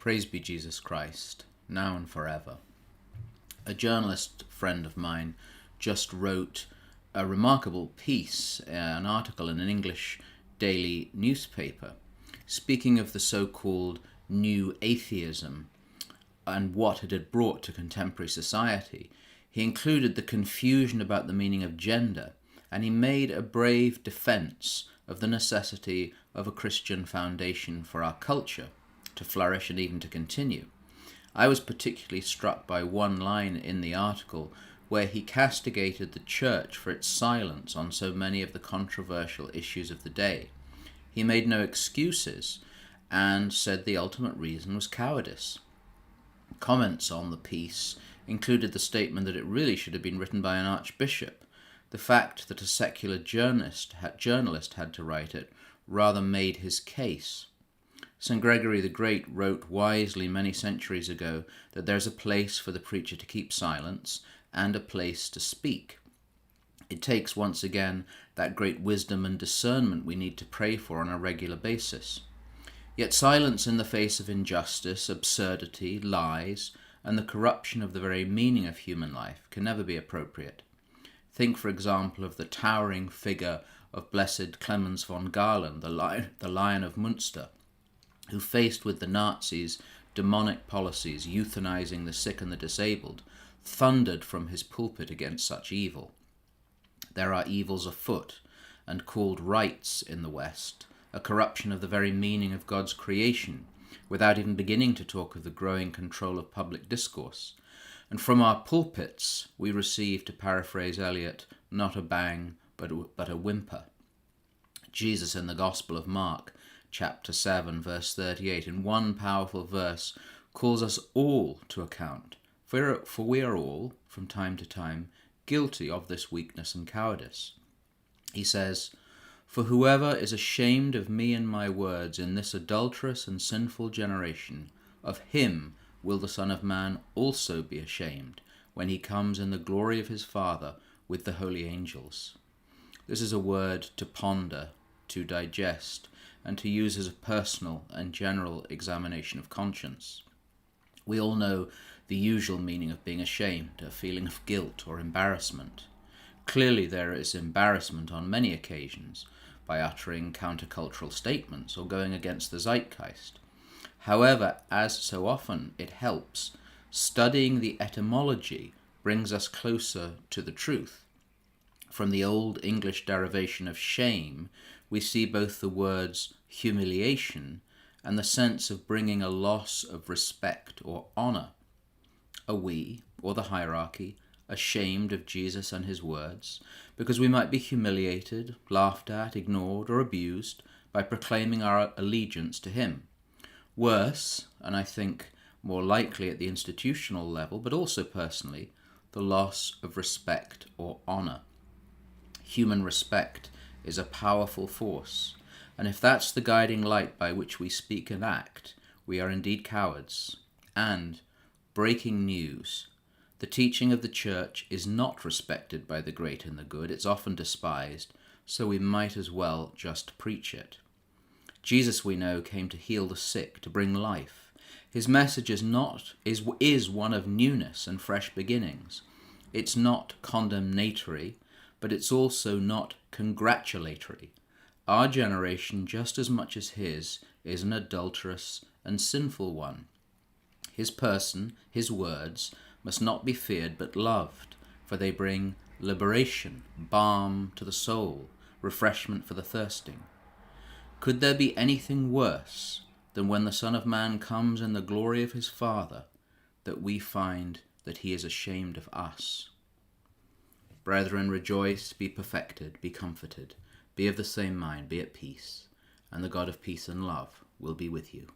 Praise be Jesus Christ, now and forever. A journalist friend of mine just wrote a remarkable piece, an article in an English daily newspaper, speaking of the so-called new atheism and what it had brought to contemporary society. He included the confusion about the meaning of gender, and he made a brave defense of the necessity of a Christian foundation for our culture to flourish and even to continue. I was particularly struck by one line in the article where he castigated the church for its silence on so many of the controversial issues of the day. He made no excuses and said the ultimate reason was cowardice. Comments on the piece included the statement that it really should have been written by an archbishop. The fact that a secular journalist had to write it rather made his case. St. Gregory the Great wrote wisely many centuries ago that there's a place for the preacher to keep silence and a place to speak. It takes, once again, that great wisdom and discernment we need to pray for on a regular basis. Yet silence in the face of injustice, absurdity, lies, and the corruption of the very meaning of human life can never be appropriate. Think, for example, of the towering figure of Blessed Clemens von Galen, the Lion of Munster, who, faced with the Nazis' demonic policies euthanizing the sick and the disabled, thundered from his pulpit against such evil. There are evils afoot and called rights in the West, a corruption of the very meaning of God's creation, without even beginning to talk of the growing control of public discourse. And from our pulpits we receive, to paraphrase Eliot, not a bang, but a whimper. Jesus in the Gospel of Mark, chapter 7, verse 38, in one powerful verse, calls us all to account, for we are all, from time to time, guilty of this weakness and cowardice. He says, "For whoever is ashamed of me and my words in this adulterous and sinful generation, of him will the Son of Man also be ashamed, when he comes in the glory of his Father with the holy angels." This is a word to ponder, to digest, and to use as a personal and general examination of conscience. We all know the usual meaning of being ashamed, a feeling of guilt or embarrassment. Clearly there is embarrassment on many occasions by uttering countercultural statements or going against the zeitgeist. However, as so often it helps, studying the etymology brings us closer to the truth. From the Old English derivation of shame, we see both the words humiliation and the sense of bringing a loss of respect or honor. Are we, or the hierarchy, ashamed of Jesus and his words, because we might be humiliated, laughed at, ignored, or abused by proclaiming our allegiance to him? Worse, and I think more likely at the institutional level, but also personally, the loss of respect or honor. Human respect is a powerful force, and if that's the guiding light by which we speak and act, we are indeed cowards. And, breaking news, the teaching of the Church is not respected by the great and the good. It's often despised, so we might as well just preach it. Jesus, we know, came to heal the sick, to bring life. His message is one of newness and fresh beginnings. It's not condemnatory, but it's also not congratulatory. Our generation, just as much as his, is an adulterous and sinful one. His person, his words, must not be feared but loved, for they bring liberation, balm to the soul, refreshment for the thirsting. Could there be anything worse than when the Son of Man comes in the glory of his Father, that we find that he is ashamed of us? Brethren, rejoice, be perfected, be comforted, be of the same mind, be at peace, and the God of peace and love will be with you.